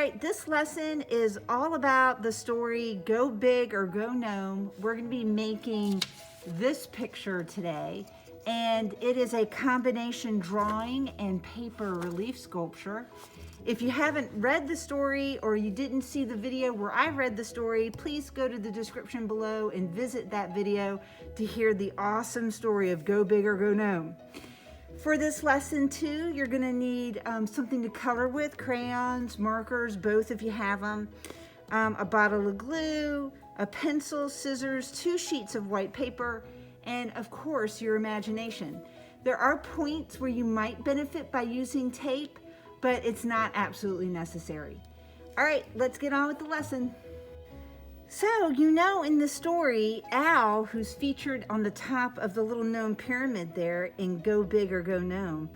right, this lesson is all about the story Go Big or Go Gnome. We're going to be making this picture today, and it is a combination drawing and paper relief sculpture. If you haven't read the story or you didn't see the video where I read the story, please go to the description below and visit that video to hear the awesome story of Go Big or Go Gnome. For this lesson too, you're going to need something to color with, crayons, markers, both if you have them, a bottle of glue, a pencil, scissors, 2 sheets of white paper, and of course your imagination. There are points where you might benefit by using tape, but it's not absolutely necessary. All right, let's get on with the lesson. So, you know, in the story, Al, who's featured on the top of the little gnome pyramid there in Go Big or Go Gnome,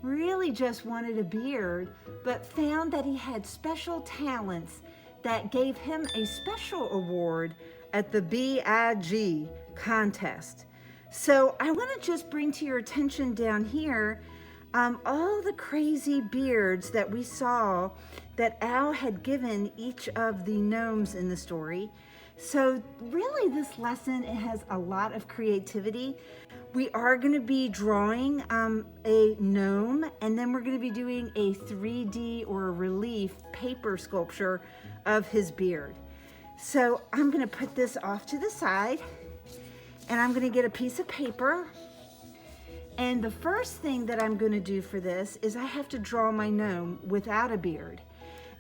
really just wanted a beard, but found that he had special talents that gave him a special award at the BIG contest. So I want to just bring to your attention down here all the crazy beards that we saw that Al had given each of the gnomes in the story. So really this lesson, it has a lot of creativity. We are going to be drawing a gnome, and then we're going to be doing a 3D or a relief paper sculpture of his beard. So I'm going to put this off to the side, and I'm going to get a piece of paper. And the first thing that I'm going to do for this is I have to draw my gnome without a beard.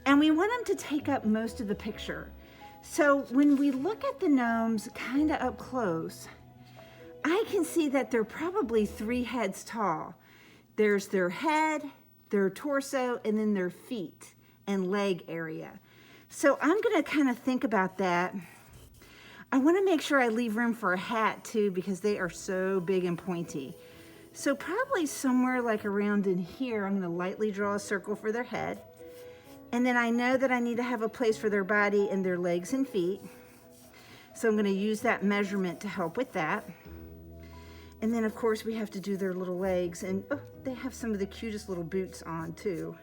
And we want him to take up most of the picture. So when we look at the gnomes kind of up close, I can see that they're probably 3 heads tall. There's their head, their torso, and then their feet and leg area. So I'm going to kind of think about that. I want to make sure I leave room for a hat too, because they are so big and pointy. So probably somewhere like around in here, I'm going to lightly draw a circle for their head. And then I know that I need to have a place for their body and their legs and feet. So I'm going to use that measurement to help with that. And then of course we have to do their little legs, and oh, they have some of the cutest little boots on too.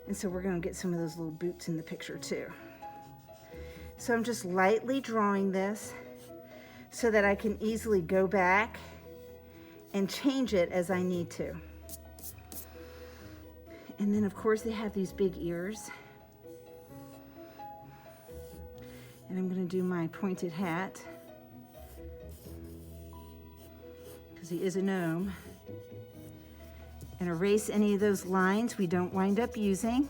And so we're going to get some of those little boots in the picture too. So I'm just lightly drawing this so that I can easily go back and change it as I need to. And then of course they have these big ears. And I'm going to do my pointed hat, because he is a gnome. And erase any of those lines we don't wind up using.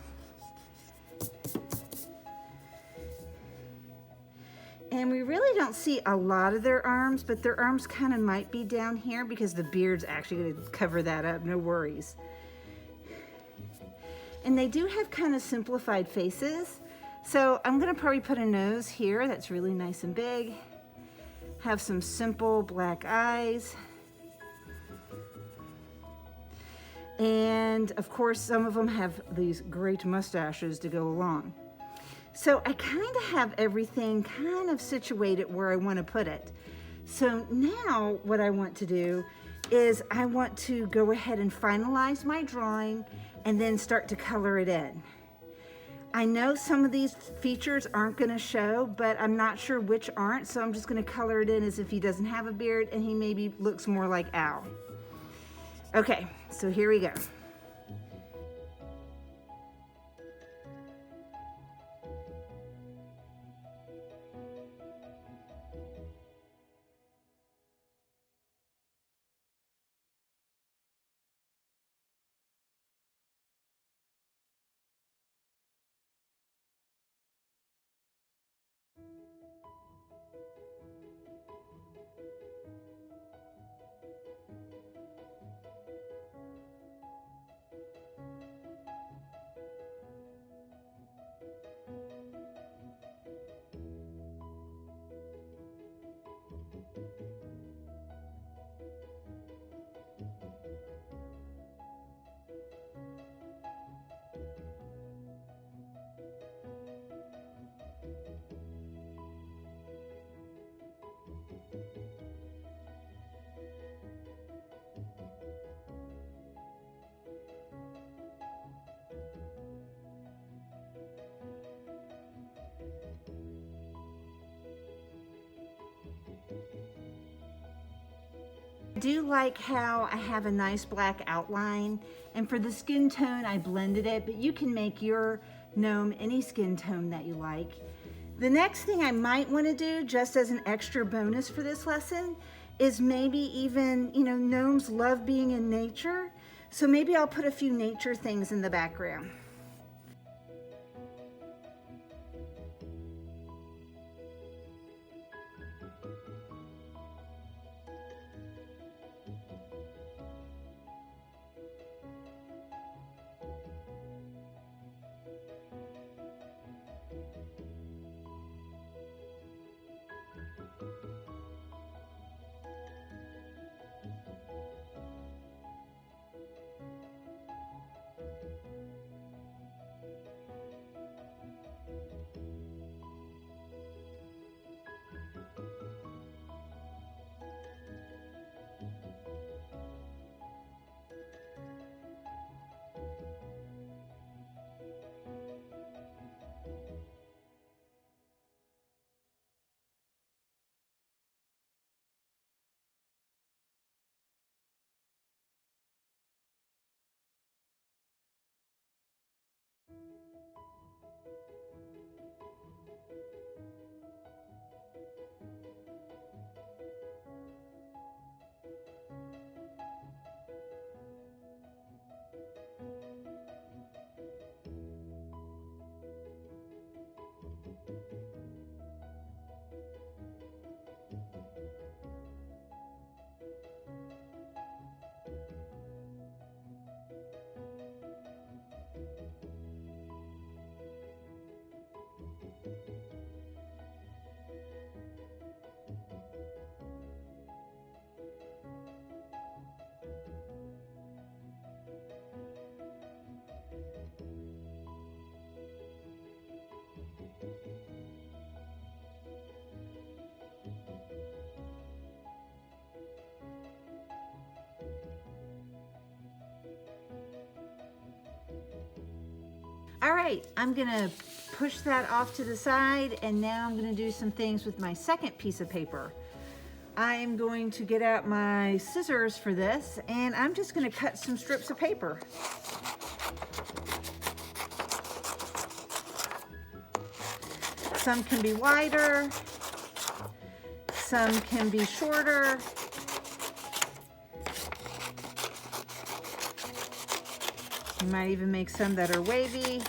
And we really don't see a lot of their arms, but their arms kind of might be down here because the beard's actually going to cover that up, no worries. And they do have kind of simplified faces. So I'm going to probably put a nose here that's really nice and big. Have some simple black eyes. And of course, some of them have these great mustaches to go along. So I kind of have everything kind of situated where I want to put it. So now what I want to do is I want to go ahead and finalize my drawing and then start to color it in. I know some of these features aren't going to show, but I'm not sure which aren't, so I'm just going to color it in as if he doesn't have a beard and he maybe looks more like Al. Okay, so here we go. do like how I have a nice black outline, and for the skin tone I blended it, but you can make your gnome any skin tone that you like. The next thing I might want to do, just as an extra bonus for this lesson, is maybe even, you know, gnomes love being in nature, so maybe I'll put a few nature things in the background. All right, I'm gonna push that off to the side, and now I'm gonna do some things with my second piece of paper. I am going to get out my scissors for this, and I'm just gonna cut some strips of paper. Some can be wider, some can be shorter. You might even make some that are wavy.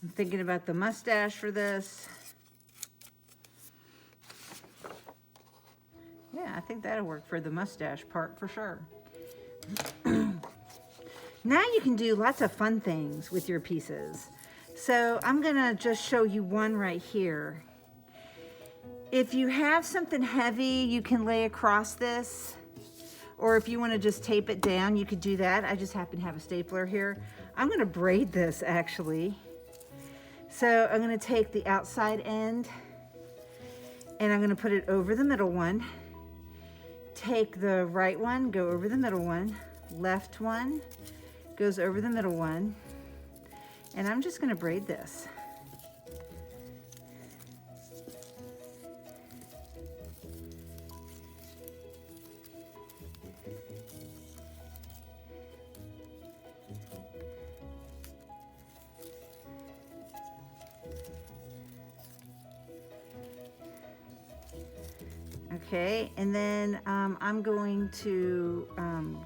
I'm thinking about the mustache for this. Yeah, I think that'll work for the mustache part for sure. Now you can do lots of fun things with your pieces. So I'm gonna just show you one right here. If you have something heavy, you can lay across this, or if you wanna just tape it down, you could do that. I just happen to have a stapler here. I'm gonna braid this actually. So I'm gonna take the outside end and I'm gonna put it over the middle one. Take the right one, go over the middle one. Left one goes over the middle one. And I'm just gonna braid this. Okay, and then I'm going to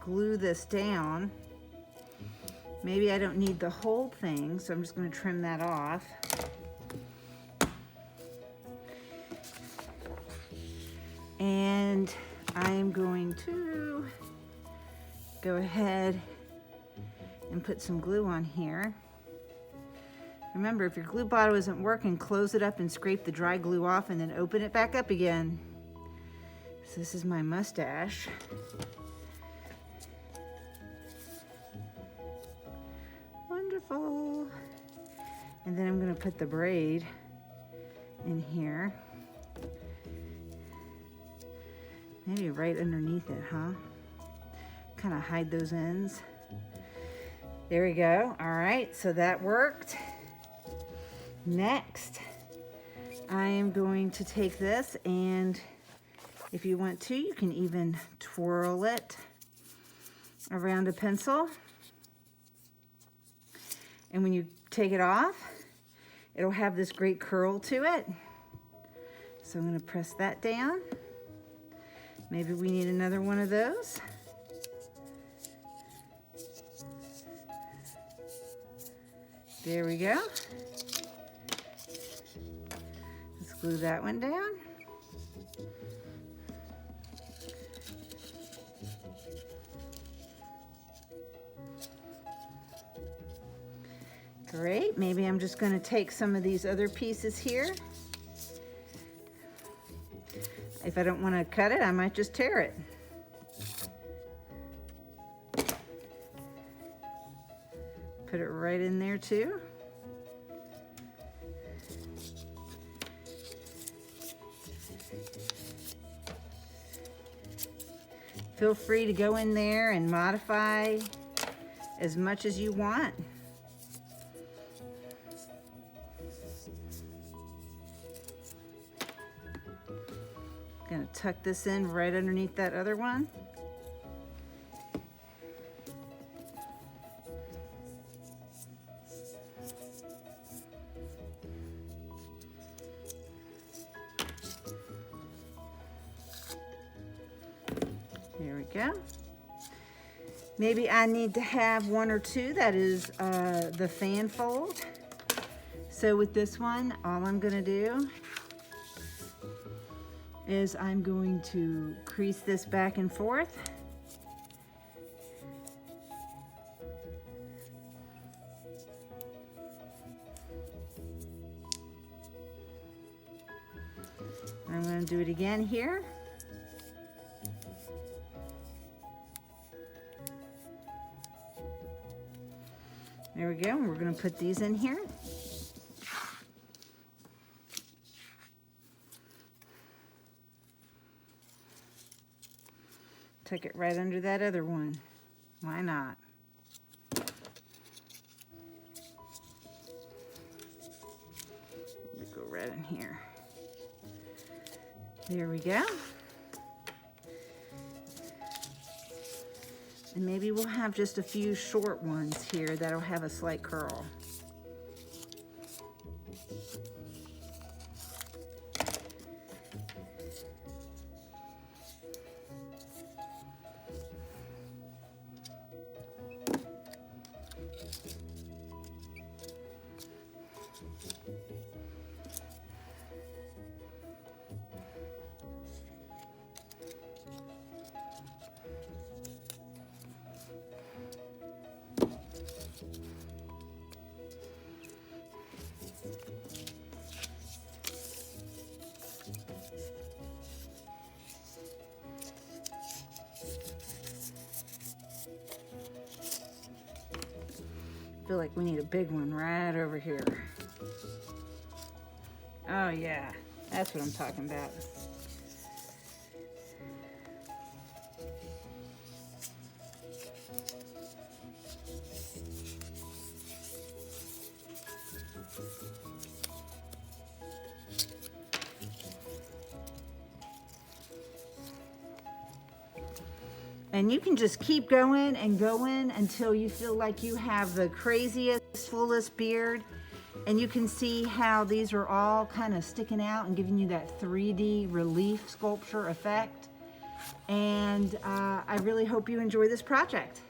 glue this down. Maybe I don't need the whole thing, so I'm just going to trim that off. And I'm going to go ahead and put some glue on here. Remember, if your glue bottle isn't working, close it up and scrape the dry glue off and then open it back up again. So this is my mustache. Wonderful. And then I'm going to put the braid in here. Maybe right underneath it, huh? Kind of hide those ends. There we go. All right, so that worked. Next, I am going to take this, and if you want to, you can even twirl it around a pencil. And when you take it off, it'll have this great curl to it. So I'm going to press that down. Maybe we need another one of those. There we go. Let's glue that one down. Great, maybe I'm just going to take some of these other pieces here. If I don't want to cut it, I might just tear it. Put it right in there too. Feel free to go in there and modify as much as you want. Gonna tuck this in right underneath that other one. There we go. Maybe I need to have one or two that is the fan fold. So with this one, all I'm gonna do is I'm going to crease this back and forth. I'm going to do it again here. There we go, and we're going to put these in here. Tuck it right under that other one. Why not? Go right in here. There we go. And maybe we'll have just a few short ones here that'll have a slight curl. I feel like we need a big one right over here. Oh yeah, that's what I'm talking about. And you can just keep going and going until you feel like you have the craziest, fullest beard. And you can see how these are all kind of sticking out and giving you that 3D relief sculpture effect. And I really hope you enjoy this project.